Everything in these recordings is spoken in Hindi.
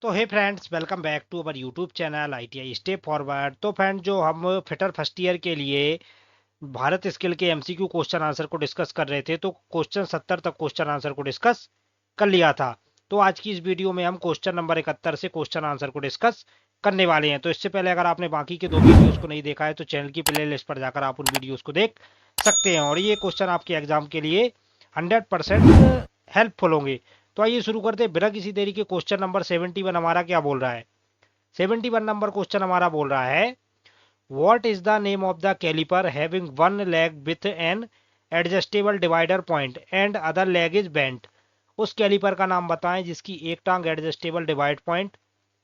तो hey friends, welcome back to our YouTube channel ITI step forward. तो फ्रेंड, जो हम फिटर फर्स्ट ईयर के लिए भारत स्किल के MCQ क्वेश्चन आंसर को डिस्कस कर रहे थे, तो क्वेश्चन 70 तक क्वेश्चन आंसर को डिस्कस कर लिया था। तो आज की इस वीडियो में हम क्वेश्चन नंबर 71 से क्वेश्चन आंसर को डिस्कस करने वाले हैं। तो इससे पहले अगर आपने बाकी के दो वीडियोस को नहीं देखा है तो चैनल की प्ले लिस्ट पर जाकर आप उन वीडियोस को देख सकते हैं, और ये क्वेश्चन आपके एग्जाम के लिए 100% हेल्पफुल होंगे। तो आइए शुरू करते हैं बिना किसी देरी के। क्वेश्चन नंबर 71 हमारा क्या बोल रहा है? 71 नंबर क्वेश्चन हमारा बोल रहा है, what is the name of the caliper having one leg with an adjustable divider point and other leg is bent. उस कैलिपर का नाम बताएं जिसकी एक टांग एडजस्टेबल डिवाइड पॉइंट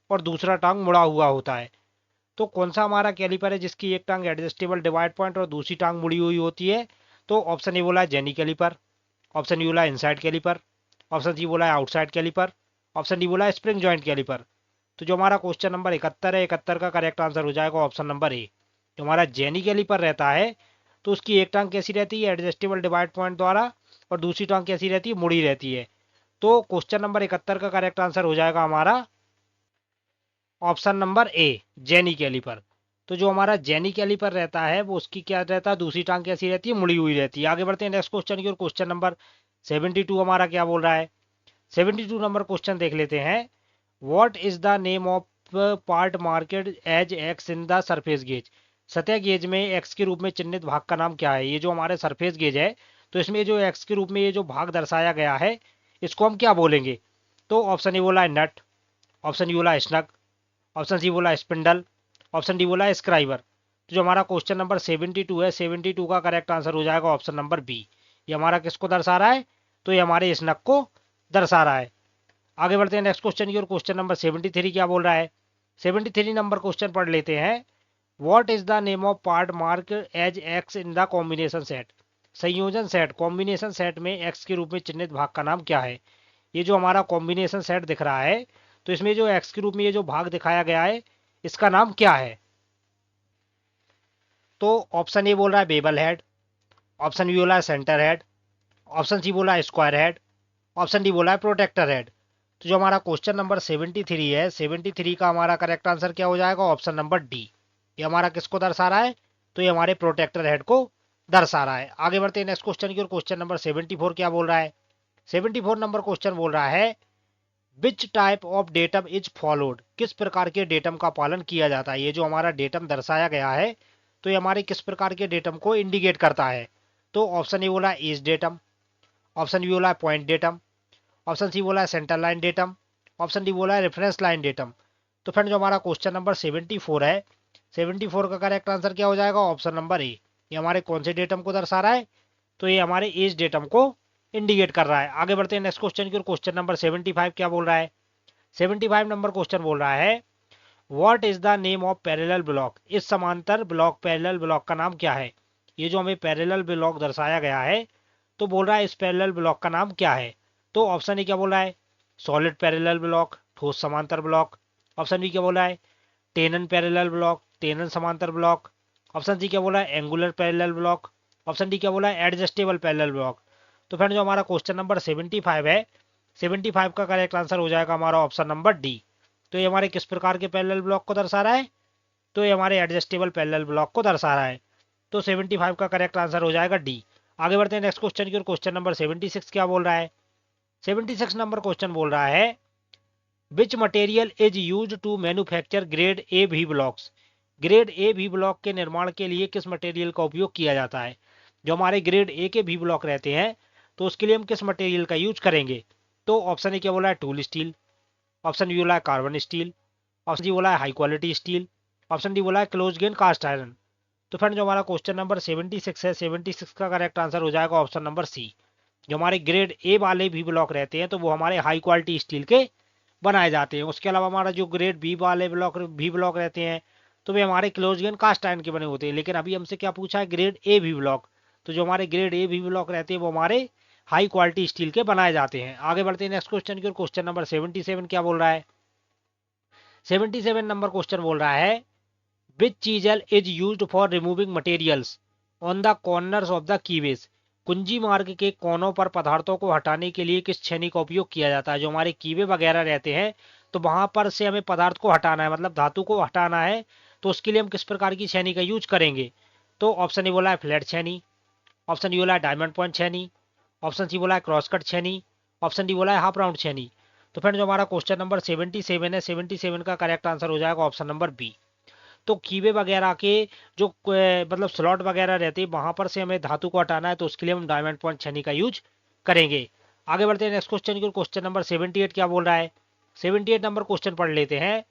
और दूसरा टांग मुड़ा हुआ होता है। तो कौन सा हमारा कैलिपर है जिसकी एक टांग एडजस्टेबल डिवाइड पॉइंट और दूसरी टांग मुड़ी हुई होती है? तो ऑप्शन ए बोला है जेनी कैलिपर, ऑप्शन बी बोला है इनसाइड कैलिपर, ऑप्शन सी बोला है आउटसाइड कैलिपर, ऑप्शन डी बोला है स्प्रिंग जॉइंट कैलिपर। तो जो हमारा क्वेश्चन नंबर 71 है, 71 का करेक्ट आंसर हो जाएगा ऑप्शन नंबर ए। जो हमारा जेनी कैलिपर रहता है तो उसकी एक टांग कैसी रहती है? एडजस्टेबल डिवाइड पॉइंट द्वारा, और दूसरी टांग कैसी रहती है? मुड़ी रहती है। तो क्वेश्चन नंबर 71 का करेक्ट आंसर हो जाएगा हमारा option number A, jenny caliper. तो जो हमारा जेनी कैलिपर रहता है वो उसकी क्या रहता है? दूसरी टांग कैसी रहती है? मुड़ी हुई रहती है। आगे बढ़ते हैं नेक्स्ट क्वेश्चन की ओर। क्वेश्चन नंबर 72 हमारा क्या बोल रहा है? 72 नंबर क्वेश्चन देख लेते हैं। What is the name of part marked as X in the surface gauge. सतह गेज में एक्स के रूप में चिन्हित भाग का नाम क्या है? ये जो हमारे सरफेस गेज है, तो इसमें जो एक्स के रूप में ये जो भाग दर्शाया गया है, इसको हम क्या बोलेंगे? तो ऑप्शन ए बोला है नट, ऑप्शन बी बोला है स्नग, ऑप्शन सी बोला है स्पिंडल, ऑप्शन डी बोला है स्क्राइबर। तो जो हमारा क्वेश्चन नंबर 72 है, 72 का करेक्ट आंसर हो जाएगा ऑप्शन नंबर बी। ये हमारा किसको दर्शा रहा है? तो ये हमारे स्नग को दर्शा रहा है। आगे बढ़ते हैं नेक्स्ट क्वेश्चन की ओर। क्वेश्चन नंबर 73 क्या बोल रहा है? 73 नंबर क्वेश्चन पढ़ लेते हैं। What is the name of part mark as X in the combination set. संयोजन सेट, कॉम्बिनेशन सेट में एक्स के रूप में चिन्हित भाग का नाम क्या है? ये जो हमारा कॉम्बिनेशन सेट दिख रहा है, तो इसमें जो एक्स के रूप में ये जो भाग दिखाया गया है, इसका नाम क्या है? तो ऑप्शन ए बोल रहा है बेबल हेड, ऑप्शन बी बोला है सेंटर हेड, ऑप्शन सी बोला है स्क्वायर हेड, ऑप्शन डी बोला है प्रोटेक्टर हेड। तो जो हमारा क्वेश्चन नंबर 73 है, 73 का हमारा करेक्ट आंसर क्या हो जाएगा? Option number D. ये हमारा किसको दर्शा रहा है? तो ये हमारे प्रोटेक्टर हेड को दर्शा रहा है। आगे बढ़ते हैं नेक्स्ट क्वेश्चन की ओर। क्वेश्चन नंबर 74 क्या बोल रहा है? 74 नंबर क्वेश्चन बोल रहा है, which type of datum is followed. किस प्रकार के डेटम का पालन किया जाता है? ये जो हमारा डेटम दर्शाया गया है, तो ये हमारे किस प्रकार के डेटम को इंडिकेट करता है? तो ऑप्शन ए बोला है एज डेटम, ऑप्शन बी बोला है पॉइंट डेटम, ऑप्शन सी बोला है centre line datum, option D बोला है रेफरेंस लाइन डेटम। तो फ्रेंड, जो हमारा क्वेश्चन नंबर 74 है, 74 का करेक्ट आंसर क्या हो जाएगा? ऑप्शन नंबर ए। ये हमारे कौन से डेटम को दर्शा रहा है? तो ये हमारे एज डेटम को इंडिकेट कर रहा है। आगे बढ़ते हैं नेक्स्ट क्वेश्चन की ओर। क्वेश्चन नंबर 75 क्या बोल रहा है? 75 नंबर क्वेश्चन बोल रहा है, what is the name of parallel block. इस समांतर ब्लॉक, पैरेलल ब्लॉक का नाम क्या है? ये जो हमें पैरेलल ब्लॉक दर्शाया गया है, तो बोल रहा है इस पैरेलल ब्लॉक का नाम क्या है? तो ऑप्शन ए क्या बोला है? सॉलिड पैरेलल ब्लॉक, ठोस समांतर ब्लॉक। ऑप्शन बी क्या बोला है? टेनन पैरेलल ब्लॉक, टेनन समांतर ब्लॉक। ऑप्शन सी क्या बोला है? Angular parallel block. Option D क्या बोला है? Adjustable parallel block. तो फ्रेंड, जो हमारा क्वेश्चन नंबर 75 है, 75 का करेक्ट आंसर हो जाएगा हमारा ऑप्शन नंबर डी। तो ये हमारे किस प्रकार के पैरेलल ब्लॉक को दर्शा रहा है? तो ये हमारे एडजस्टेबल पैरेलल ब्लॉक को दर्शा रहा है। तो 75 का करेक्ट आंसर हो जाएगा डी। आगे बढ़ते हैं नेक्स्ट क्वेश्चन की ओर। क्वेश्चन नंबर 76 क्या बोल रहा है? 76 नंबर क्वेश्चन बोल रहा है, which material is use to manufacture grade A V blocks. Grade A भी ब्लॉक के निर्माण के लिए किस मटेरियल का उपयोग किया जाता है? जो हमारे ग्रेड ए के भी ब्लॉक रहते हैं, तो उसके लिए हम किस मटेरियल का यूज करेंगे? तो ऑप्शन ए क्या बोला है? टूल स्टील, ऑप्शन बी बोला है कार्बन स्टील, ऑप्शन डी बोला है high quality steel, option D बोला है क्लोज गेन कास्ट आयरन। तो फ्रेंड, जो हमारा क्वेश्चन नंबर 76 है, 76 का करेक्ट आंसर हो जाएगा ऑप्शन नंबर सी। जो हमारे ग्रेड ए वाले भी ब्लॉक रहते हैं, तो वो हमारे हाई क्वालिटी स्टील के बनाए जाते हैं। उसके अलावा हमारा जो ग्रेड बी वाले ब्लॉक भी ब्लॉक रहते हैं, तो वे हमारे क्लोज गेन कास्ट आयरन के बने होते हैं। लेकिन अभी हमसे क्या पूछा है? ग्रेड ए भी ब्लॉक। तो जो हमारे ग्रेड ए भी ब्लॉक रहते हैं, वो हमारे हाई क्वालिटी स्टील के बनाए जाते हैं। आगे बढ़ते हैं नेक्स्ट क्वेश्चन की ओर। क्वेश्चन नंबर 77 क्या बोल रहा है? 77 नंबर क्वेश्चन बोल रहा है, which chisel is used for removing materials on the corners of the keyways. कुंजी मार्ग के कोनों पर पदार्थों को हटाने के लिए किस छेनी का उपयोग किया जाता है? जो हमारे कीवे वगैरह रहते हैं, तो वहां पर से हमें पदार्थ को हटाना है, मतलब धातु को हटाना है, तो उसके लिए हम किस प्रकार की छेनी का यूज करेंगे? तो ऑप्शन ए बोला है फ्लैट छेनी, ऑप्शन डी बोला है डायमंड पॉइंट छेनी, ऑप्शन सी बोला है क्रॉस कट छेनी, ऑप्शन डी बोला है हाफ राउंड छेनी। तो फ्रेंड जो हमारा क्वेश्चन नंबर 77 है, 77 का करेक्ट आंसर हो जाएगा ऑप्शन नंबर बी। तो कीवे वगैरह के जो मतलब स्लॉट वगैरह रहते हैं वहां पर से हमें धातु को हटाना है, तो उसके लिए हम डायमंड पॉइंट छेनी का यूज करेंगे। आगे बढ़ते हैं नेक्स्ट क्वेश्चन की। क्वेश्चन नंबर 78 क्या बोल रहा है? 78 नंबर क्वेश्चन पढ़ लेते हैं।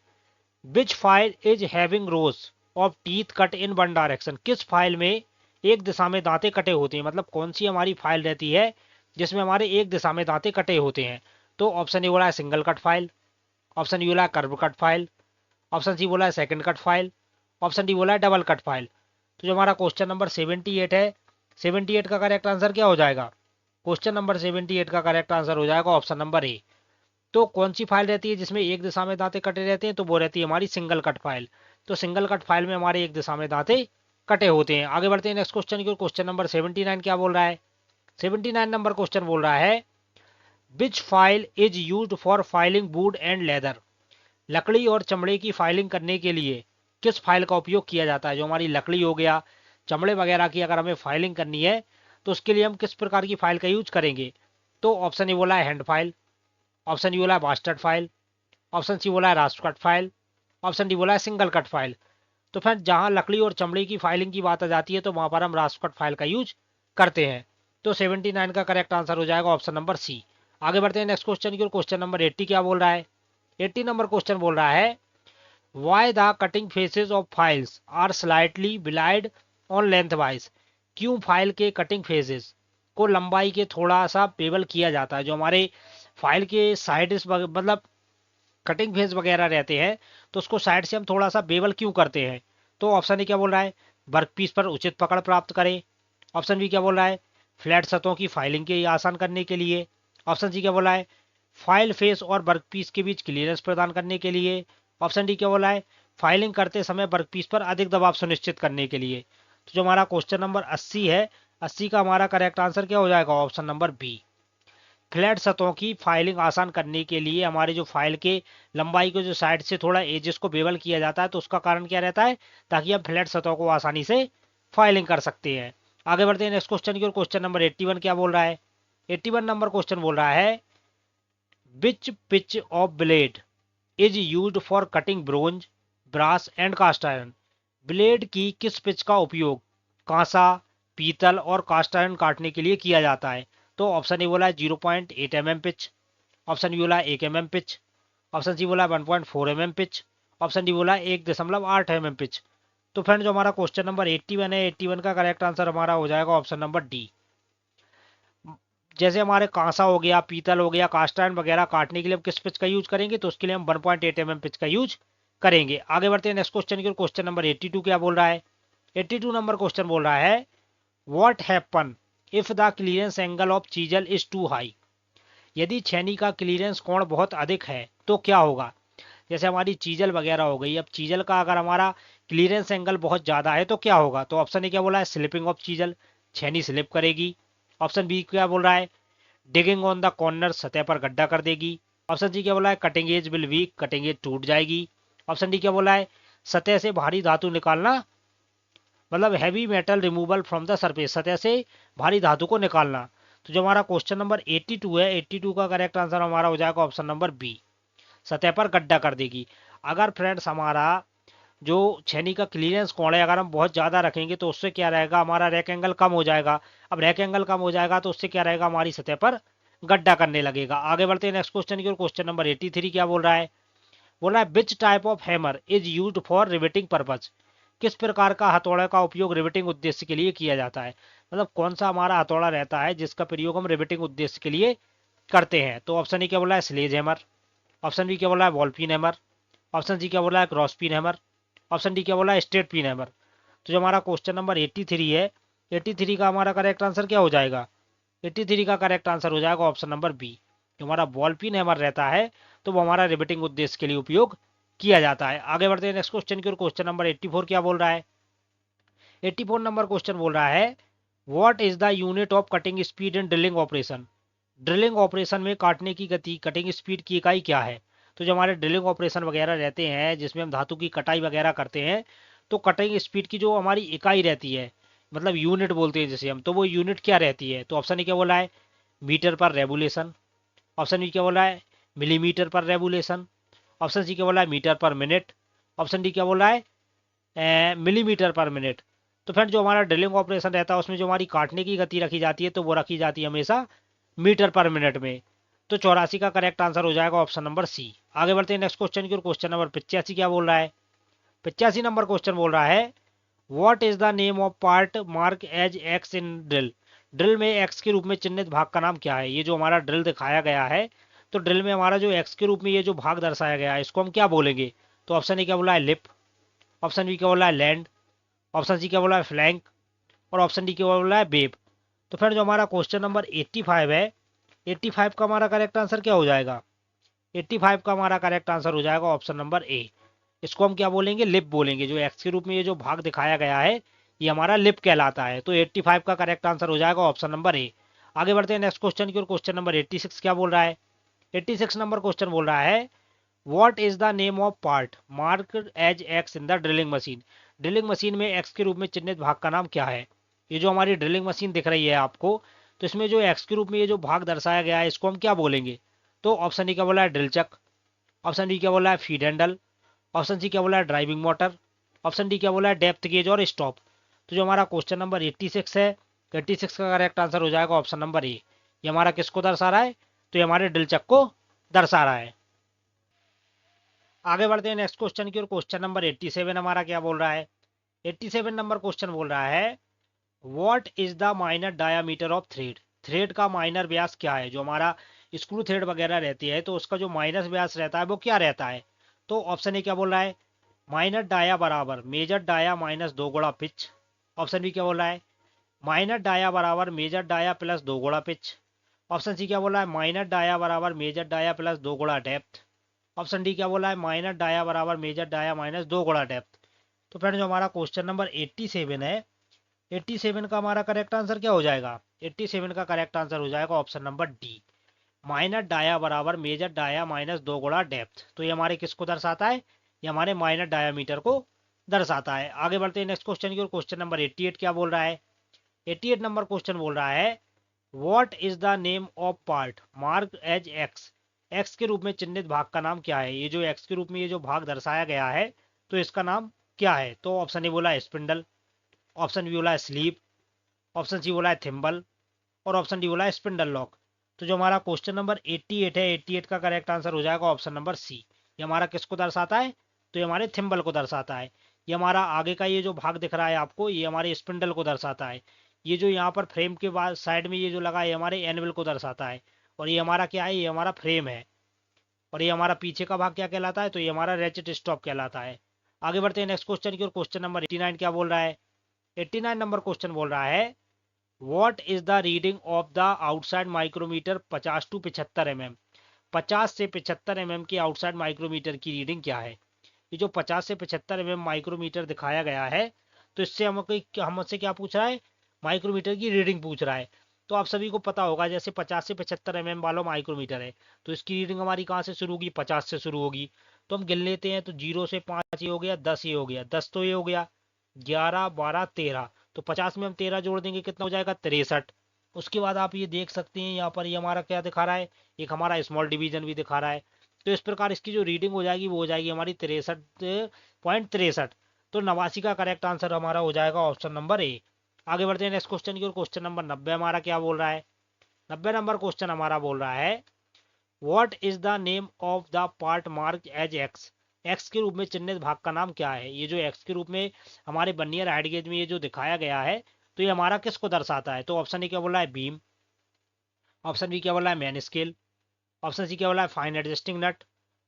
Which file is having rows of teeth cut in one direction? किस फाइल में एक दिशा में दांते कटे होते हैं, मतलब कौन सी हमारी फाइल रहती है जिसमें हमारे एक दिशा में दांते कटे होते हैं? तो ऑप्शन ए बोला है single cut file, option B बोला है curve cut file, option C बोला है second cut file, option D बोला है डबल कट फाइल। तो जो हमारा क्वेश्चन नंबर 78 है, 78 का करेक्ट आंसर क्या हो जाएगा? क्वेश्चन नंबर 78 का करेक्ट आंसर हो जाएगा ऑप्शन नंबर ए। तो कौन सी फाइल रहती है जिसमें एक दिशा में दांते कटे रहते हैं? तो वो रहती है हमारी सिंगल कट फाइल। तो सिंगल कट फाइल में हमारे एक दिशा में दांते कटे होते हैं। आगे बढ़ते हैं नेक्स्ट क्वेश्चन की। क्वेश्चन नंबर 79 क्या बोल रहा है? 79 नंबर क्वेश्चन बोल रहा है which file is used for filing wood and leather? लकड़ी और चमड़े की फाइलिंग करने के लिए किस फाइल का उपयोग किया जाता है? जो हमारी लकड़ी हो गया, चमड़े वगैरह की अगर हमें फाइलिंग करनी है तो उसके लिए हम किस प्रकार की फाइल का यूज करेंगे? तो ऑप्शन ए बोला है हैंड फाइल, ऑप्शन डी बोला है बास्टर्ड फाइल, ऑप्शन सी बोला है Rust cut file, option D बोला है सिंगल कट फाइल। तो फ्रेंड जहां लकड़ी और चमड़े की फाइलिंग की बात आ जाती है तो वहां पर हम रास्ट कट फाइल का यूज करते हैं। तो 79 का करेक्ट आंसर हो जाएगा ऑप्शन नंबर सी। आगे बढ़ते हैं नेक्स्ट क्वेश्चन की ओर। क्वेश्चन नंबर 80 क्या बोल रहा है? 80 नंबर क्वेश्चन बोल रहा है why the cutting faces of files are slightly bellied on lengthwise? क्यों फाइल के कटिंग फेसेस को लंबाई के थोड़ा सा बेवल किया जाता है? जो हमारे फाइल के साइड मतलब कटिंग फेस वगैरह रहते हैं तो उसको साइड से हम थोड़ा सा बेवल क्यों करते हैं? तो ऑप्शन ए क्या बोल रहा है वर्कपीस पर उचित पकड़ प्राप्त करें, ऑप्शन बी क्या बोल रहा है फ्लैट सतहों की फाइलिंग के आसान करने के लिए, ऑप्शन सी क्या बोला है फाइल फेस और वर्कपीस के बीच क्लियरेंस प्रदान करने के लिए, ऑप्शन डी क्या बोला है फाइलिंग करते समय वर्कपीस पर अधिक दबाव सुनिश्चित करने के लिए। तो जो हमारा क्वेश्चन नंबर 80 है, 80 का हमारा करेक्ट आंसर क्या हो जाएगा? Option number B. फ्लैट सतहों की फाइलिंग आसान करने के लिए हमारे जो फाइल के लंबाई को जो साइड से थोड़ा एजेस को बेवल किया जाता है, तो उसका कारण क्या रहता है? ताकि हम फ्लैट सतहों को आसानी से फाइलिंग कर सकते हैं। आगे बढ़ते हैं नेक्स्ट क्वेश्चन की ओर। क्वेश्चन नंबर 81 क्या बोल रहा है? 81 नंबर क्वेश्चन बोल रहा है which pitch of blade is used for cutting bronze, brass and cast iron? Blade की किस पिच का उपयोग कांसा, पीतल और कास्ट आयरन काटने के लिए किया जाता है? तो ऑप्शन ए बोला है 0.8 mm पिच, ऑप्शन बी बोला है 1 mm पिच, ऑप्शन सी बोला है 1.4 mm पिच, ऑप्शन डी बोला है 1.8 mm पिच। तो फ्रेंड जो हमारा क्वेश्चन नंबर 81 है, 81 का करेक्ट आंसर हमारा हो जाएगा ऑप्शन नंबर डी। जैसे हमारे कांसा हो गया, पीतल हो गया, कास्ट आयरन वगैरह काटने के लिए हम किस पिच का यूज करेंगे? तो उसके लिए हम 1.8 mm पिच का यूज करेंगे। आगे बढ़ते हैं नेक्स्ट क्वेश्चन की ओर। क्वेश्चन नंबर 82 क्या बोल रहा है? 82 नंबर क्वेश्चन बोल रहा है what happen if the clearance angle of chisel is too high? यदि छेनी का क्लियरेंस कोण बहुत अधिक है तो क्या होगा? जैसे हमारी चीजल वगैरह हो गई, अब चीजल का अगर हमारा क्लियरेंस एंगल बहुत ज्यादा है तो क्या होगा? तो ऑप्शन ए क्या बोला है स्लिपिंग ऑफ चीजल, छेनी स्लिप करेगी। ऑप्शन बी क्या बोल रहा है डिगिंग ऑन द कॉर्नर, सतह पर गड्ढा कर देगी। ऑप्शन सी क्या बोला है cutting edge will weak, cutting edge टूट जाएगी। ऑप्शन डी क्या बोला है सतह से भारी धातु निकालना, मतलब heavy metal removal from the surface, सतह से भारी धातु को निकालना। तो जो हमारा क्वेश्चन नंबर 82 है, 82 का करेक्ट आंसर हमारा हो जाएगा ऑप्शन नंबर बी, सतह पर गड्ढा कर देगी। अगर फ्रेंड्स हमारा जो छेनी का क्लियरेंस कोण है अगर हम बहुत ज्यादा रखेंगे तो उससे क्या रहेगा हमारा रैक एंगल कम हो जाएगा। अब रैक एंगल कम हो जाएगा तो उससे क्या रहेगा हमारी सतह पर गड्ढा करने लगेगा। आगे बढ़ते हैं नेक्स्ट क्वेश्चन की ओर। क्वेश्चन नंबर 83 क्या बोल रहा है? बोल रहा है which type of hammer is used for riveting purpose? किस प्रकार का हथौड़ा का उपयोग रिवेटिंग उद्देश्य के लिए किया जाता है? मतलब कौन सा हमारा हथौड़ा रहता है जिसका प्रयोग हम रिवेटिंग उद्देश्य के लिए करते हैं? तो ऑप्शन ए क्या बोला है स्लेज हैमर, ऑप्शन बी क्या बोला है ball pin hammer, option C क्या बोला है cross pin hammer, option D क्या बोला है स्ट्रेट पिन हैमर। तो जो हमारा क्वेश्चन नंबर 83 है, 83 का हमारा करेक्ट आंसर क्या हो जाएगा? 83 का करेक्ट आंसर हो जाएगा ऑप्शन नंबर बी। जो हमारा बॉल पिन हैमर रहता है तो वो हमारा रिवेटिंग उद्देश्य के लिए उपयोग किया जाता है। आगे बढ़ते हैं नेक्स्ट क्वेश्चन की ओर। क्वेश्चन नंबर 84 क्या बोल रहा है? 84 नंबर क्वेश्चन बोल रहा है what is the unit of cutting speed in drilling operation? Drilling operation में काटने की गति, कटिंग स्पीड की इकाई क्या है? तो जो हमारे ड्रिलिंग ऑपरेशन वगैरह रहते हैं जिसमें हम धातु की कटाई वगैरह करते हैं, तो कटिंग स्पीड की जो हमारी इकाई रहती है, मतलब यूनिट बोलते हैं जिसे हम, तो वो यूनिट क्या रहती है? तो ऑप्शन ए क्या बोला है? मीटर पर रेवोल्यूशन। ऑप्शन बी क्या बोला है? मिलीमीटर पर रेवोल्यूशन। ऑप्शन सी क्या बोला है? मीटर पर मिनट। ऑप्शन डी क्या बोला है? मिलीमीटर पर मिनट। तो फ्रेंड जो हमारा ड्रिलिंग ऑपरेशन रहता है उसमें जो हमारी काटने की गति रखी जाती है तो वो रखी जाती है हमेशा मीटर पर मिनट में। तो 84 का करेक्ट आंसर हो जाएगा ऑप्शन नंबर सी। आगे बढ़ते हैं नेक्स्ट क्वेश्चन की ओर। क्वेश्चन नंबर 85 क्या बोल रहा है? 85 नंबर क्वेश्चन बोल रहा है, what is the name of part mark as X in drill. Drill में एक्स के रूप में चिन्हित भाग का नाम क्या है? ये जो हमारा ड्रिल दिखाया गया है, तो ड्रिल में हमारा जो एक्स के रूप में ये जो भाग दर्शाया गया है इसको हम क्या बोलेंगे? तो ऑप्शन ए क्या बोला है? लिप। ऑप्शन बी क्या बोला है? लैंड। ऑप्शन सी क्या बोला है? फ्लैंक। और ऑप्शन डी क्या बोला है? बेब। तो फ्रेंड जो हमारा क्वेश्चन नंबर 85 है, 85 का हमारा करेक्ट आंसर क्या हो जाएगा? 85 का हमारा करेक्ट आंसर हो जाएगा ऑप्शन नंबर ए। इसको हम क्या बोलेंगे? लिप बोलेंगे। जो एक्स के रूप में ये जो भाग दिखाया गया है ये हमारा लिप कहलाता है। तो 85 का करेक्ट आंसर हो जाएगा ऑप्शन नंबर ए। आगे बढ़ते हैं नेक्स्ट क्वेश्चन की ओर। क्वेश्चन नंबर 86 क्या बोल रहा है? 86 नंबर क्वेश्चन बोल रहा है, what is the name of part marked as X in the drilling machine. Drilling machine में एक्स के रूप में चिन्हित भाग का नाम क्या है? ये जो हमारी ड्रिलिंग मशीन दिख रही है आपको, तो इसमें जो एक्स के रूप में ये जो भाग दर्शाया गया है इसको हम क्या बोलेंगे? तो ऑप्शन ए क्या बोला है? Drill chuck. ऑप्शन बी क्या बोला है? Feed handle. ऑप्शन सी क्या बोला है? Driving motor. ऑप्शन डी क्या बोला है? डेप्थ गेज और स्टॉप। तो जो हमारा क्वेश्चन नंबर 86 है, 86 का करेक्ट आंसर हो जाएगा ऑप्शन नंबर ए। ये हमारा किसको दर्शा रहा है? तो ये हमारे ड्रिल चक को दर्शा रहा है। आगे बढ़ते हैं नेक्स्ट क्वेश्चन की ओर। क्वेश्चन नंबर 87 हमारा क्या बोल रहा है? 87 नंबर क्वेश्चन बोल रहा है, what is the minor diameter of thread. Thread का माइनर व्यास क्या है? जो हमारा स्क्रू थ्रेड वगैरह रहती है तो उसका जो माइनस व्यास रहता है वो क्या रहता है? तो ऑप्शन ए क्या बोल रहा है? माइनर डाया बराबर मेजर डाया माइनस 2 गुणा पिच। ऑप्शन बी क्या बोल रहा है? माइनर डाया बराबर मेजर डाया प्लस 2 गुणा पिच। ऑप्शन सी क्या बोला है? माइनर डाया बराबर मेजर डाया प्लस 2 गुणा डेप्थ। ऑप्शन डी क्या बोला है? माइनर डाया बराबर मेजर डाया माइनस 2 गुणा डेप्थ। तो फ्रेंड जो हमारा क्वेश्चन नंबर 87 है, 87 का हमारा करेक्ट आंसर क्या हो जाएगा? 87 का करेक्ट आंसर हो जाएगा option number D, minor dia बराबर मेजर डाया माइनस 2 गुणा डेप्थ। तो ये हमारे किसको दर्शाता है? ये हमारे माइनर डायामीटर को दर्शाता है। आगे बढ़ते हैं नेक्स्ट क्वेश्चन की ओर। क्वेश्चन नंबर 88 क्या बोल रहा है? 88 नंबर क्वेश्चन बोल रहा है, what is the name of part mark as X. X के रूप में चिन्हित भाग का नाम क्या है? ये जो एक्स के रूप में ये जो भाग दर्शाया गया है तो इसका नाम क्या है? तो ऑप्शन ए बोला है स्पिंडल। ऑप्शन बी बोला है स्लीप। ऑप्शन सी बोला है थिम्बल। और ऑप्शन डी बोला है स्पिंडल लॉक। तो जो हमारा क्वेश्चन नंबर 88 है, 88 का करेक्ट आंसर हो जाएगा ऑप्शन नंबर सी। ये हमारा किसको दर्शाता है? तो ये हमारे थिम्बल को दर्शाता है। ये हमारा आगे का ये जो भाग दिख रहा है आपको, ये हमारे स्पिंडल को दर्शाता है। ये जो यहाँ पर फ्रेम के बाद साइड में ये जो लगा है ये हमारे एनविल को दर्शाता है। और ये हमारा क्या है? ये हमारा फ्रेम है। और ये हमारा पीछे का भाग क्या कहलाता है? तो ये हमारा रेचेट स्टॉप कहलाता है। आगे बढ़ते हैं नेक्स्ट क्वेश्चन की ओर। क्वेश्चन नंबर 89 क्या बोल रहा है? 89 नंबर क्वेश्चन बोल रहा है, what is the reading of the outside micrometer 50 to 75 mm। 50 से 75 mm की आउटसाइड माइक्रोमीटर की रीडिंग क्या है? ये जो 50 से 75 mm माइक्रोमीटर दिखाया गया है तो इससे हमसे क्या पूछ रहा है? माइक्रोमीटर की रीडिंग पूछ रहा है। तो आप सभी को पता होगा जैसे 50 से 75 mm वाला माइक्रोमीटर है तो इसकी रीडिंग हमारी कहाँ से शुरू होगी? 50 से शुरू होगी। तो हम गिन लेते हैं, तो 0 से 5 ये हो गया, 10 ये हो गया, 10 तो ये हो गया, 11 12 13। तो 50 में हम 13 जोड़ देंगे, कितना हो जाएगा? 63। उसके बाद आप ये देख सकते हैं यहाँ पर ये हमारा क्या दिखा रहा है? एक हमारा स्मॉल डिवीजन भी दिखा रहा है। तो इस प्रकार इसकी जो रीडिंग हो जाएगी वो हो जाएगी हमारी 63.63। तो 89 का करेक्ट आंसर हमारा हो जाएगा ऑप्शन नंबर ए। आगे बढ़ते हैं नेक्स्ट क्वेश्चन की ओर। क्वेश्चन नंबर 90 हमारा क्या बोल रहा है? 90 नंबर क्वेश्चन हमारा बोल रहा है, what is the name of the part mark as X. X के रूप में चिन्हित भाग का नाम क्या है? ये जो एक्स के रूप में हमारे बर्नियर हाइट गेज में ये जो दिखाया गया है तो ये हमारा किसको दर्शाता है? तो ऑप्शन ए क्या बोला है? बीम। ऑप्शन बी क्या बोला है? Main scale. ऑप्शन सी क्या बोला है? फाइन एडजस्टिंग नट।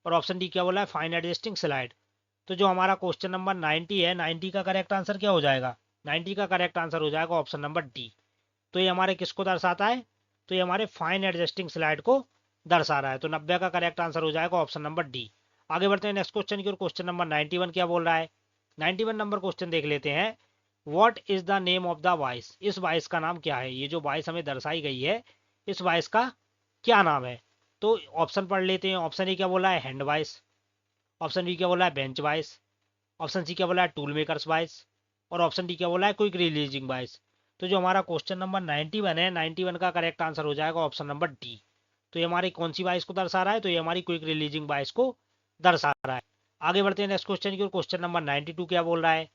और ऑप्शन डी क्या बोला है? Fine adjusting slide. तो जो हमारा क्वेश्चन नंबर 90 है, 90 का करेक्ट आंसर क्या हो जाएगा? 90 का करेक्ट आंसर हो जाएगा ऑप्शन नंबर डी। तो ये हमारे किसको दर्शाता है? तो ये हमारे फाइन एडजस्टिंग स्लाइड को दर्शा रहा है। तो 90 का करेक्ट आंसर हो जाएगा ऑप्शन नंबर डी। आगे बढ़ते हैं नेक्स्ट क्वेश्चन की ओर। क्वेश्चन नंबर 91 क्या बोल रहा है? 91 नंबर क्वेश्चन देख लेते हैं, what is the name of the voice. इस वॉइस का नाम क्या है? ये जो वॉइस हमें दर्शाई गई है इस वॉइस का क्या नाम है? तो ऑप्शन पढ़ लेते हैं। ऑप्शन ए क्या बोला है, हैंड वाइस। ऑप्शन बी क्या बोला है, बेंच वाइस। ऑप्शन सी क्या बोला है, टूल मेकर्स वाइस। और ऑप्शन डी क्या बोला है, क्विक रिलीजिंग वाइस। तो जो हमारा क्वेश्चन नंबर 91 है, 91 का करेक्ट आंसर हो जाएगा ऑप्शन नंबर डी। तो ये हमारी कौन सी वाइस को दर्शा रहा है, तो ये हमारी क्विक रिलीजिंग वाइस को दर्शा रहा है। आगे बढ़ते हैं नेक्स्ट क्वेश्चन की ओर। क्वेश्चन नंबर 92 क्या बोल रहा है,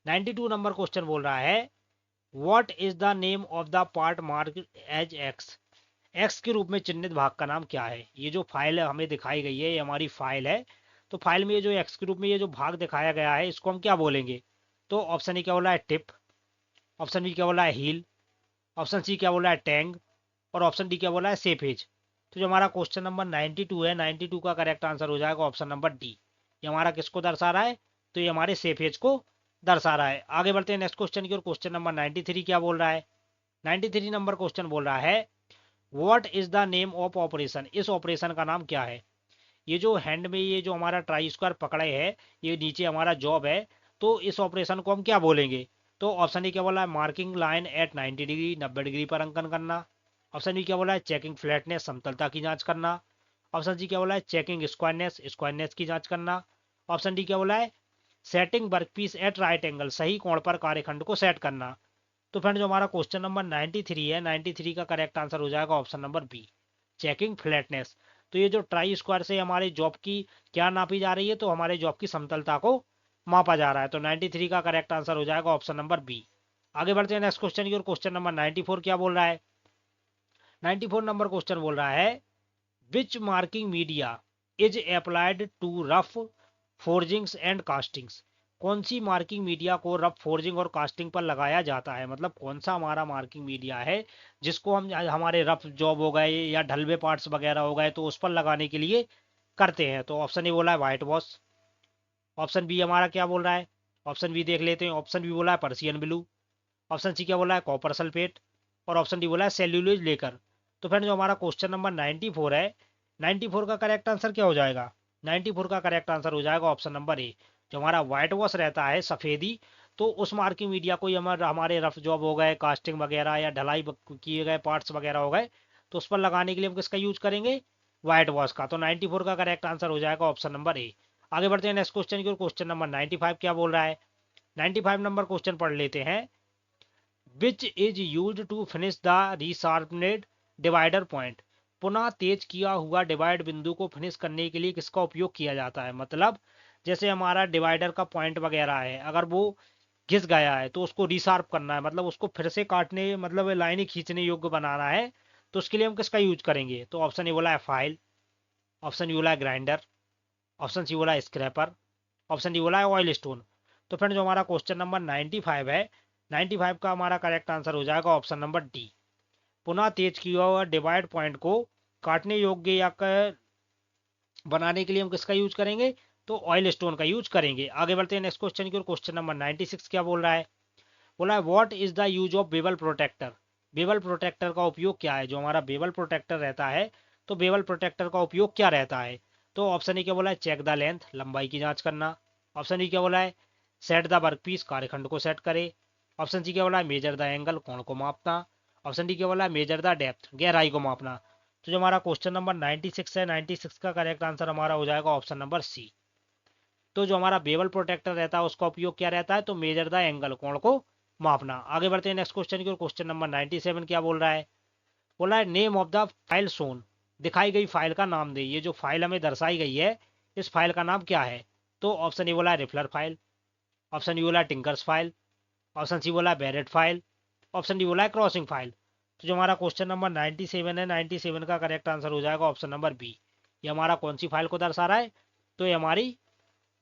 92 नंबर क्वेश्चन बोल रहा है what is the name of the part mark as X. X के रूप में चिन्हित भाग का नाम क्या है। ये जो फाइल हमें दिखाई गई है, ये हमारी फाइल है। तो फाइल में ये जो एक्स के रूप में ये जो भाग दिखाया गया है, इसको हम क्या बोलेंगे। तो ऑप्शन ए क्या बोला है, टिप। ऑप्शन बी क्या बोला है, हील। ऑप्शन सी क्या बोला है, टैंग। और ऑप्शन डी क्या बोला है, सेफेज। तो जो हमारा क्वेश्चन नंबर 92 है, 92 का करेक्ट आंसर हो जाएगा ऑप्शन नंबर डी। ये हमारा किसको दर्शा रहा है, तो ये हमारे सेफेज को दर्शा रहा है। आगे बढ़ते हैं नेक्स्ट क्वेश्चन की ओर। क्वेश्चन नंबर 93 क्या बोल रहा है, 93 नंबर क्वेश्चन बोल रहा है what is the name of operation. इस ऑपरेशन का नाम क्या है। ये जो हैंड में ये जो हमारा ट्राई स्क्वायर पकड़े है, ये नीचे हमारा जॉब है। तो इस ऑपरेशन को हम क्या बोलेंगे। तो ऑप्शन ए क्या बोला है, marking line at 90 degree, 90 degree पर अंकन करना। ऑप्शन बी क्या बोला है, चेकिंग फ्लैटनेस, समतलता की जांच करना। ऑप्शन सी क्या बोला है, चेकिंग स्क्वायरनेस, स्क्वायरनेस की जांच करना। ऑप्शन डी क्या बोला है, setting workpiece at right angle, सही कोण पर कार्यखंड को सेट करना। तो फ्रेंड जो हमारा क्वेश्चन नंबर 93 है, 93 का करेक्ट आंसर हो जाएगा option number B, checking flatness. तो ये जो ट्राई स्क्वायर से हमारे जॉब की क्या नापी जा रही है, तो हमारे जॉब की समतलता को मापा जा रहा है। तो 93 का करेक्ट आंसर हो जाएगा ऑप्शन नंबर बी। आगे बढ़ते हैं नेक्स्ट क्वेश्चन की ओर। क्वेश्चन नंबर 94 क्या बोल रहा है, 94 नंबर क्वेश्चन बोल रहा है which marking media is applied to rough forgings and castings. कौन सी मार्किंग मीडिया को रफ फोर्जिंग और कास्टिंग पर लगाया जाता है। मतलब कौन सा हमारा मार्किंग मीडिया है जिसको हम हमारे रफ जॉब हो गए या ढलवे पार्ट्स वगैरह हो गए तो उस पर लगाने के लिए करते हैं। तो ऑप्शन ए बोला है व्हाइट वॉश। ऑप्शन बी हमारा क्या बोल रहा है, ऑप्शन बी देख लेते हैं। ऑप्शन बी बोला है पर्सियन ब्लू। ऑप्शन सी क्या बोला है, कॉपर सल्फेट। और ऑप्शन डी बोला है सेल्यूलोज लेकर। तो फ्रेंड जो हमारा क्वेश्चन नंबर 94 है, 94 का करेक्ट आंसर क्या हो जाएगा, 94 का करेक्ट आंसर हो जाएगा ऑप्शन नंबर ए। जो हमारा व्हाइट वॉश रहता है सफेदी, तो उस मार्किंग मीडिया को हमारे रफ जॉब हो गए, कास्टिंग वगैरह या ढलाई किए गए पार्ट्स वगैरह हो गए, तो उस पर लगाने के लिए हम किसका यूज करेंगे, व्हाइट वॉश का। तो 94 का करेक्ट आंसर हो जाएगा ऑप्शन नंबर ए। आगे बढ़ते हैं नेक्स्ट क्वेश्चन की ओर। क्वेश्चन नंबर 95 क्या बोल रहा है, 95 नंबर क्वेश्चन पढ़ लेते हैं which is use to finish the resharpened divider point. पुनः तेज किया हुआ डिवाइड बिंदु को फिनिश करने के लिए किसका उपयोग किया जाता है। मतलब जैसे हमारा डिवाइडर का पॉइंट वगैरह है, अगर वो घिस गया है तो उसको रिशार्प करना है, मतलब उसको फिर से काटने, मतलब लाइनें खींचने योग्य बनाना है, तो उसके लिए हम किसका यूज करेंगे। तो ऑप्शन ए बोला है फाइल। ऑप्शन बी बोला है ग्राइंडर। ऑप्शन सी बोला है स्क्रैपर। ऑप्शन डी बोला है ऑयल स्टोन। तो फ्रेंड जो हमारा क्वेश्चन नंबर 95 है, 95 का हमारा करेक्ट आंसर हो जाएगा ऑप्शन नंबर डी। पुनः तेज किया हुआ डिवाइड पॉइंट को काटने योग्य या बनाने के लिए हम किसका यूज करेंगे, तो ऑयल स्टोन का यूज करेंगे। आगे बढ़ते हैं नेक्स्ट क्वेश्चन की ओर। क्वेश्चन नंबर 96 क्या बोल रहा है, बोला है what is the use of bevel protector. Bevel protector का उपयोग क्या है। जो हमारा बेवल प्रोटेक्टर रहता है, तो बेवल प्रोटेक्टर का उपयोग क्या रहता है। तो ऑप्शन ए क्या बोला है, चेक द लेंथ, लंबाई की जांच करना। ऑप्शन बी क्या बोला है, सेट द वर्क पीस, कार्यखंड को सेट करे। ऑप्शन सी क्या बोला है, मेजर द एंगल, कोण को मापना। ऑप्शन डी क्या बोला है, मेजर द डेप्थ, गहराई को मापना। तो जो हमारा क्वेश्चन नंबर 96 है, 96 का करेक्ट आंसर हमारा हो जाएगा ऑप्शन नंबर सी। तो जो हमारा बेवल प्रोटेक्टर रहता है उसका उपयोग क्या रहता है, तो मेजर द एंगल, कोण को मापना। आगे बढ़ते हैं नेक्स्ट क्वेश्चन की ओर। क्वेश्चन नंबर 97 क्या बोल रहा है, बोला है नेम ऑफ द फाइल सोन। दिखाई गई फाइल का नाम दे। ये जो फाइल हमें दर्शाई गई है, इस फाइल का नाम क्या है। तो ऑप्शन ए बोला है रिफलर फाइल। ऑप्शन बी बोला है टिंकर्स फाइल। ऑप्शन सी बोला है बैरेट फाइल। ऑप्शन डी बोला है क्रॉसिंग फाइल। तो जो हमारा क्वेश्चन नंबर 97 है, 97 का करेक्ट आंसर हो जाएगा ऑप्शन नंबर बी। ये हमारा कौन सी फाइल को दर्शा रहा है, तो ये हमारी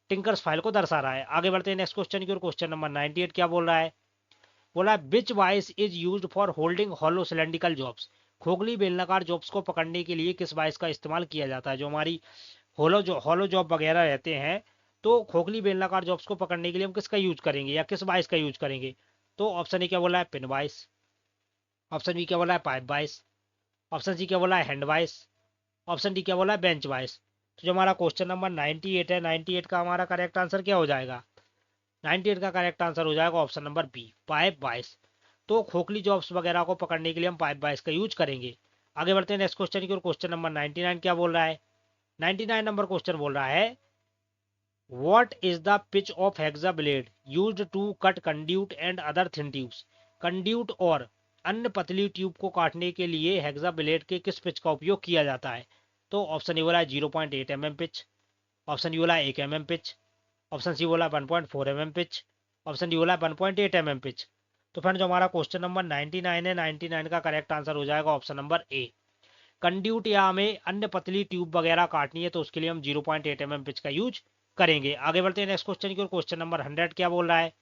टिंकर्स फाइल को दर्शा रहा है। आगे बढ़ते हैं नेक्स्ट क्वेश्चन की ओर। क्वेश्चन नंबर 98 क्या बोल रहा है, बोला है which vice is used for holding hollow cylindrical jobs. खोखली बेलनाकार जॉब्स को पकड़ने के लिए किस वाइस का इस्तेमाल किया जाता है। जो हमारी हॉलो जॉब वगैरह रहते हैं, तो खोखली बेलनाकार जॉब्स को पकड़ने के लिए हम किसका यूज करेंगे या किस वाइस का यूज करेंगे। तो ऑप्शन ए क्या बोला है, पिन वाइस। ऑप्शन बी क्या बोला है, पाइप वाइस। ऑप्शन सी क्या बोला है, हैंड वाइस। ऑप्शन डी क्या बोला है, बेंच वाइस। तो जो हमारा क्वेश्चन नंबर 98 है, 98 का हमारा करेक्ट आंसर क्या हो जाएगा, 98 का करेक्ट आंसर हो जाएगा option number B, pipe vice. तो खोखली जॉब्स वगैरह को पकड़ने के लिए हम पाइप वाइस का यूज करेंगे। आगे बढ़ते हैं नेक्स्ट क्वेश्चन की और क्वेश्चन नंबर 99 क्या बोल रहा है। 99 नंबर क्वेश्चन बोल रहा है What is the pitch of hexa blade used to cut conduit and other thin tubes? Conduit और अन्य पतली ट्यूब को काटने के लिए हेक्सा ब्लेड के किस पिच का उपयोग किया जाता है। तो ऑप्शन ए बोला है 0.8 mm पिच, ऑप्शन डी बोला है 1 mm पिच, ऑप्शन सी बोला 1.4 mm पिच, ऑप्शन डी बोला 1.8 mm पिच। तो फ्रेंड जो हमारा क्वेश्चन नंबर 99 है, 99 का करेक्ट आंसर हो जाएगा ऑप्शन नंबर ए। कंड्यूट या हमें अन्य पतली ट्यूब वगैरह काटनी है तो उसके लिए हम 0.8 mm पिच का यूज करेंगे। आगे बढ़ते हैं नेक्स्ट क्वेश्चन की और क्वेश्चन नंबर 100 क्या बोल रहा है।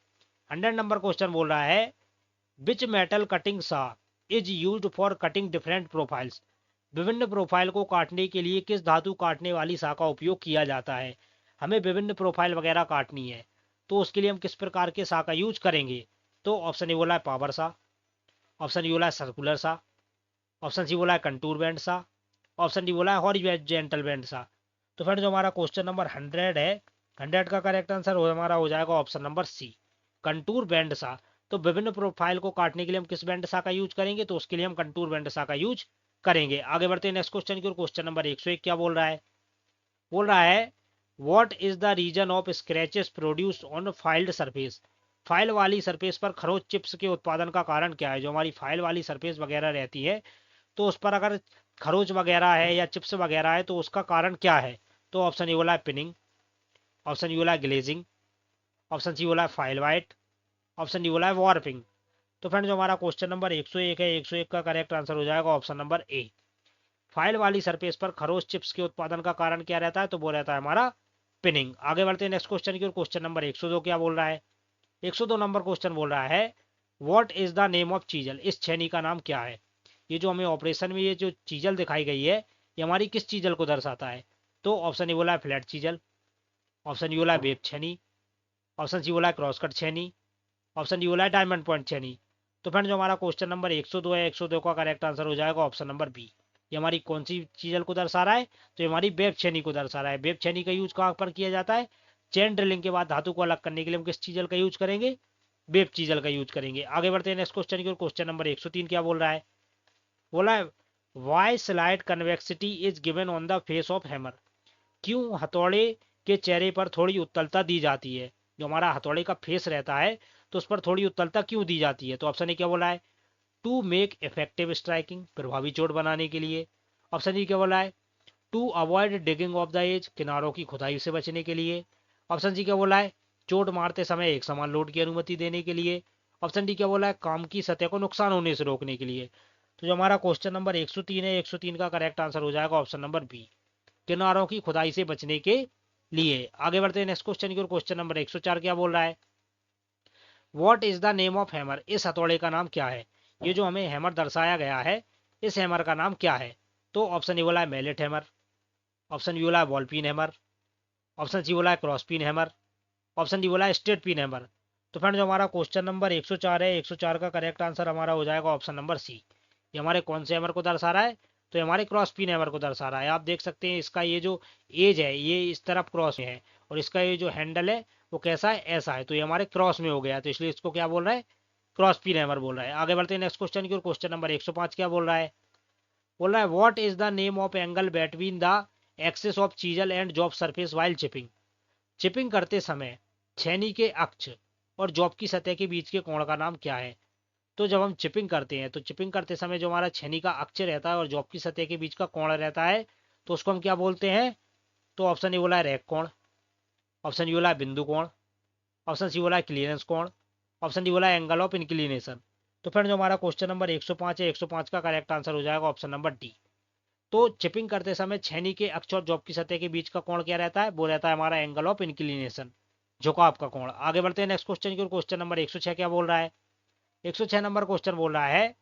100 नंबर क्वेश्चन बोल रहा है विच मेटल कटिंग सा is used for cutting different profiles. विभिन्न प्रोफाइल को काटने के लिए किस धातु काटने वाली सा का उपयोग किया जाता है। हमें विभिन्न प्रोफाइल वगैरह काटनी है तो उसके लिए हम किस प्रकार के सा का यूज करेंगे। तो ऑप्शन ए बोला है पावर सा, ऑप्शन ए बोला है सर्कुलर सा, ऑप्शन सी बोला है कंटूर बैंड सा, ऑप्शन डी बोला है हॉरिजॉन्टल बैंड सा। तो फ्रेंड जो हमारा क्वेश्चन नंबर 100 है, 100 का करेक्ट आंसर हमारा हो जाएगा option number C, contour band saw. तो विभिन्न प्रोफाइल को काटने के लिए हम किस बैंड सा का यूज करेंगे। तो उसके लिए हम कंटूर बैंड सा का यूज करेंगे। आगे बढ़ते हैं नेक्स्ट क्वेश्चन की और क्वेश्चन नंबर 101 क्या बोल रहा है। बोल रहा है what is the reason of scratches produced on filed surface. File वाली सरफेस पर खरोच चिप्स के उत्पादन का कारण क्या है। जो हमारी फाइल वाली सरफेस वगैरह रहती है तो उस पर अगर खरोच वगैरह है या चिप्स वगैरह है तो उसका कारण क्या है। तो ऑप्शन ए बोला है पिनिंग, ऑप्शन ई बोला है ग्लेजिंग, ऑप्शन सी बोला है फाइल वाइट, ऑप्शन डी बोला है वार्पिंग। तो फ्रेंड जो हमारा क्वेश्चन नंबर 101 है, 101 का करेक्ट आंसर हो जाएगा ऑप्शन नंबर ए। फाइल वाली सरफेस पर खरोच चिप्स के उत्पादन का कारण क्या रहता है। तो वो रहता है हमारा पिनिंग। आगे बढ़ते हैं नेक्स्ट क्वेश्चन की और क्वेश्चन नंबर 102 क्या बोल रहा है। 102 नंबर क्वेश्चन बोल रहा है what is the name of chisel. इस छेनी का नाम क्या है। ये जो हमें ऑपरेशन में ये जो चीजल दिखाई गई है ये हमारी किस चीजल को दर्शाता है। तो ऑप्शन ए बोला है फ्लैट चीजल, ऑप्शन डी बोला है वेब छेनी, ऑप्शन सी बोला है क्रॉस कट छेनी, ऑप्शन डी बोला है डायमंड पॉइंट छेनी। तो फ्रेंड जो हमारा क्वेश्चन नंबर 102 है, 102 का करेक्ट आंसर हो जाएगा ऑप्शन नंबर बी। ये हमारी कौन सी चीजल को दर्शा रहा है। तो ये हमारी वेब छेनी को दर्शा रहा है। वेब छेनी का यूज कहाँ पर किया जाता है। चेन ड्रिलिंग के बाद धातु को अलग करने के लिए हम किस चीजल का यूज करेंगे। वेब चीजल का यूज करेंगे। आगे बढ़ते हैं नेक्स्ट क्वेश्चन की और क्वेश्चन नंबर 103 क्या बोल रहा है। बोला है why slight convexity is given on the face of hammer. क्यों हथौड़े के चेहरे पर थोड़ी उत्तलता दी जाती है। जो हमारा हथौड़े का फेस रहता है तो उस पर थोड़ी उत्तलता क्यों दी जाती है। तो ऑप्शन ए क्या बोला है टू मेक इफेक्टिव स्ट्राइकिंग, प्रभावी चोट बनाने के लिए। ऑप्शन डी क्या बोला है to avoid digging of the edge, किनारों की खुदाई से बचने के लिए। ऑप्शन सी क्या बोला है चोट मारते समय एक समान लोड की अनुमति देने के लिए। ऑप्शन डी क्या बोला है काम की सतह को नुकसान होने से रोकने के लिए। तो जो हमारा क्वेश्चन नंबर 103 है, 103 का करेक्ट आंसर हो जाएगा ऑप्शन नंबर बी, किनारों की खुदाई से बचने के लिए। आगे बढ़ते हैं नेक्स्ट क्वेश्चन की और क्वेश्चन नंबर 104 क्या बोल रहा है what is the name of hammer. इस हथौड़े का नाम क्या है। ये जो हमें हैमर दर्शाया गया है इस हैमर का नाम क्या है। तो ऑप्शन ए बोला है मैलेट हैमर, ऑप्शन बी बोला है ball pin hammer, option C बोला है cross pin hammer, option D बोला है स्ट्रेट पिन हैमर। तो फ्रेंड जो हमारा क्वेश्चन नंबर 104 है, 104 का करेक्ट आंसर हमारा हो जाएगा ऑप्शन नंबर सी। ये हमारे कौन से हैमर को दर्शा रहा है। तो ये हमारे क्रॉस पिन हैमर को दर्शा रहा है। आप देख सकते हैं इसका ये जो एज है ये इस तरफ क्रॉस में है और इसका ये जो हैंडल है वो कैसा है ऐसा है। तो ये हमारे क्रॉस में हो गया तो इसलिए इसको क्या बोल रहा है क्रॉस पिन हैमर बोल रहा है। आगे बढ़ते हैं नेक्स्ट क्वेश्चन की और क्वेश्चन नंबर 105 क्या बोल रहा है। बोल रहा है what is the name of angle between the axis of chisel and job surface while chipping. Chipping करते समय छेनी के अक्ष और जॉब की सतह के बीच के कोण का नाम क्या है। तो जब हम चिपिंग करते हैं तो चिपिंग करते समय जो हमारा छेनी का अक्ष रहता है और जॉब की सतह के बीच का कोण रहता है तो उसको हम क्या बोलते हैं। तो ऑप्शन ए बोला है रैक कोण, ऑप्शन बी बोला है बिंदु कोण, ऑप्शन सी बोला है क्लियरेंस कोण, ऑप्शन डी बोला है एंगल ऑफ इंक्लिनेशन। तो फिर जो हमारा क्वेश्चन नंबर 105 है, 105 का करेक्ट आंसर हो जाएगा ऑप्शन नंबर डी। तो चिपिंग करते समय छेनी के अक्ष और जॉब की सतह के बीच का कोण क्या रहता है। वो रहता है हमारा एंगल ऑफ इंक्लिनेशन, झुकाव का कोण। आगे बढ़ते हैं नेक्स्ट क्वेश्चन की और क्वेश्चन नंबर 106 क्या बोल रहा है। 106 नंबर क्वेश्चन बोल रहा है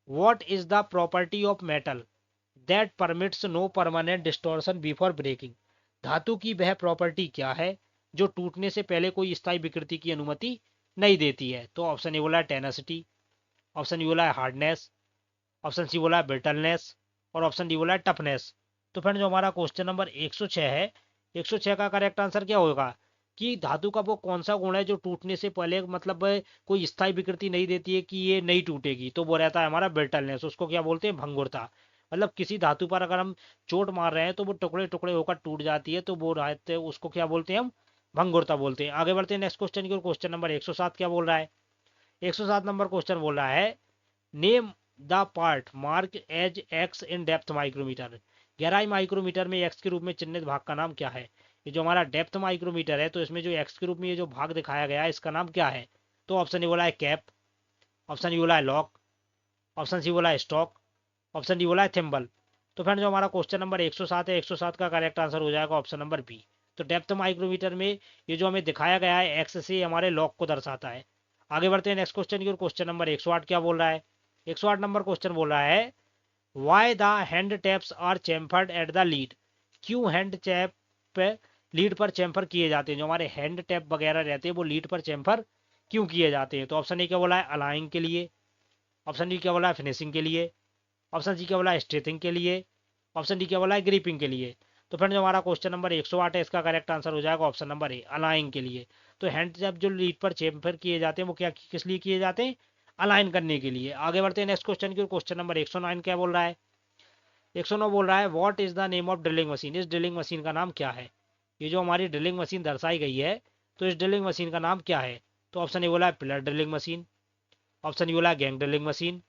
what is the property of metal that permits no permanent distortion before breaking. धातु की वह प्रॉपर्टी क्या है जो टूटने से पहले कोई स्थायी विकृति की अनुमति नहीं देती है। तो ऑप्शन ए बोला है टेनासिटी, ऑप्शन बी बोला है हार्डनेस, ऑप्शन सी बोला है ब्रिटलनेस और ऑप्शन डी बोला है टफनेस। तो फ्रेंड जो हमारा क्वेश्चन नंबर 106 है, 106 का करेक्ट आंसर क्या होगा कि धातु का वो कौन सा गुण है जो टूटने से पहले मतलब कोई स्थायी विकृति नहीं देती है कि ये नहीं टूटेगी। तो वो रहता है हमारा ब्रिटलनेस, उसको क्या बोलते हैं भंगुरता। मतलब किसी धातु पर अगर हम चोट मार रहे हैं तो वो टुकड़े टुकड़े होकर टूट जाती है, तो वो रहते उसको क्या बोलते हैं हम, भंगुरता बोलते हैं। आगे बढ़ते हैं नेक्स्ट क्वेश्चन की ओर। क्वेश्चन नंबर 107 क्या बोल रहा है, 107 नंबर क्वेश्चन बोल रहा है name the part mark as X in depth micrometer. गहराई माइक्रोमीटर में एक्स के रूप में चिन्हित भाग का नाम क्या है। ये जो हमारा डेप्थ माइक्रोमीटर है, तो इसमें जो एक्स के रूप में ये जो भाग दिखाया गया है, इसका नाम क्या है। तो ऑप्शन ए बोला है कैप, ऑप्शन ए बोला है लॉक, ऑप्शन सी बोला है स्टॉक, ऑप्शन डी बोला है थिम्बल। तो फ्रेंड जो हमारा क्वेश्चन नंबर 107 है, 107 का करेक्ट आंसर हो जाएगा ऑप्शन नंबर बी। तो डेप्थ माइक्रोमीटर में ये जो हमें दिखाया गया है एक्स से हमारे लॉक को दर्शाता है। आगे बढ़ते हैं नेक्स्ट क्वेश्चन की ओर। क्वेश्चन नंबर 108 क्या बोल रहा है, 108 नंबर क्वेश्चन बोल रहा है why the hand taps are chamfered at the lead. क्यों हैंड टैप लीड पर चैम्फर किए जाते हैं, जो हमारे हैंड टैप वगैरह रहते हैं वो लीड पर चैम्फर क्यों किए जाते हैं। तो ऑप्शन ए क्या बोला है अलाइंग के लिए, ऑप्शन डी क्या बोला है फिनिशिंग के लिए, ऑप्शन सी क्या बोला है स्ट्रेथिंग के लिए, ऑप्शन डी क्या बोला है ग्रिपिंग के लिए। तो फ्रेंड जो हमारा क्वेश्चन नंबर 108 है, इसका करेक्ट आंसर हो जाएगा ऑप्शन नंबर ए अलाइंग के लिए। तो हैंड जब जो लीड पर चेम्फर किए जाते हैं वो क्या किस लिए किए जाते हैं, अलाइन करने के लिए। आगे बढ़ते हैं नेक्स्ट क्वेश्चन की। क्वेश्चन नंबर 109 क्या बोल रहा है, 109 बोल रहा है what is the name of drilling machine. इस ड्रिलिंग मशीन का नाम क्या है। ये जो हमारी ड्रिलिंग मशीन दर्शाई गई है, तो इस ड्रिलिंग मशीन का नाम क्या है। तो ऑप्शन ए बोला है pillar drilling machine, option E बोला है gang drilling machine,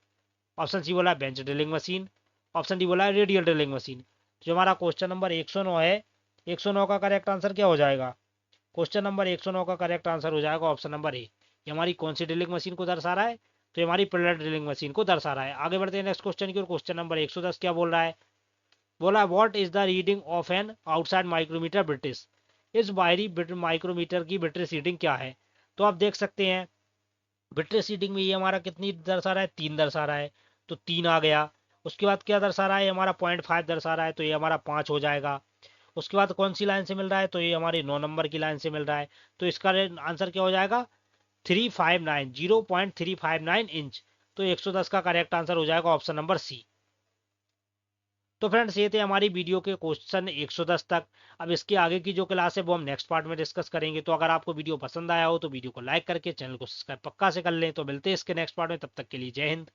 option C बोला है bench drilling machine, option D बोला है रेडियल ड्रिलिंग मशीन। तो जो हमारा क्वेश्चन नंबर 109 है, 109 का करेक्ट आंसर क्या हो जाएगा। क्वेश्चन नंबर 109 का करेक्ट आंसर हो जाएगा ऑप्शन नंबर ए। ये हमारी कौन सी ड्रिलिंग मशीन को दर्शा रहा है, तो ये हमारी पिलर ड्रिलिंग मशीन को दर्शा रहा है। आगे बढ़ते हैं नेक्स्ट क्वेश्चन की ओर। क्वेश्चन नंबर 110 क्या बोल रहा है, बोला what is the reading of an outside micrometer British. इस बाहरी माइक्रोमीटर की ब्रिटिश रीडिंग क्या है। तो आप देख सकते हैं ब्रिटिश रीडिंग में ये हमारा कितनी दर्शा रहा है, 3 दर्शा रहा है, तो 3 आ गया। उसके बाद क्या दर्शा रहा है, हमारा 0.5 दर्शा रहा है, तो ये हमारा 5 हो जाएगा। उसके बाद कौन सी लाइन से मिल रहा है, तो ये हमारी 9 नंबर की लाइन से मिल रहा है। तो इसका आंसर क्या हो जाएगा 359, 0.359 इंच। तो 110 का करेक्ट आंसर हो जाएगा ऑप्शन नंबर सी। तो फ्रेंड्स ये थे हमारी वीडियो के क्वेश्चन 110 तक। अब इसके आगे की जो क्लास है वो हम नेक्स्ट पार्ट में डिस्कस करेंगे। तो अगर आपको वीडियो पसंद आया हो तो वीडियो को लाइक करके चैनल को सब्सक्राइब पक्का से कर लें। तो मिलते हैं इसके नेक्स्ट पार्ट में, तब तक के लिए जय हिंद।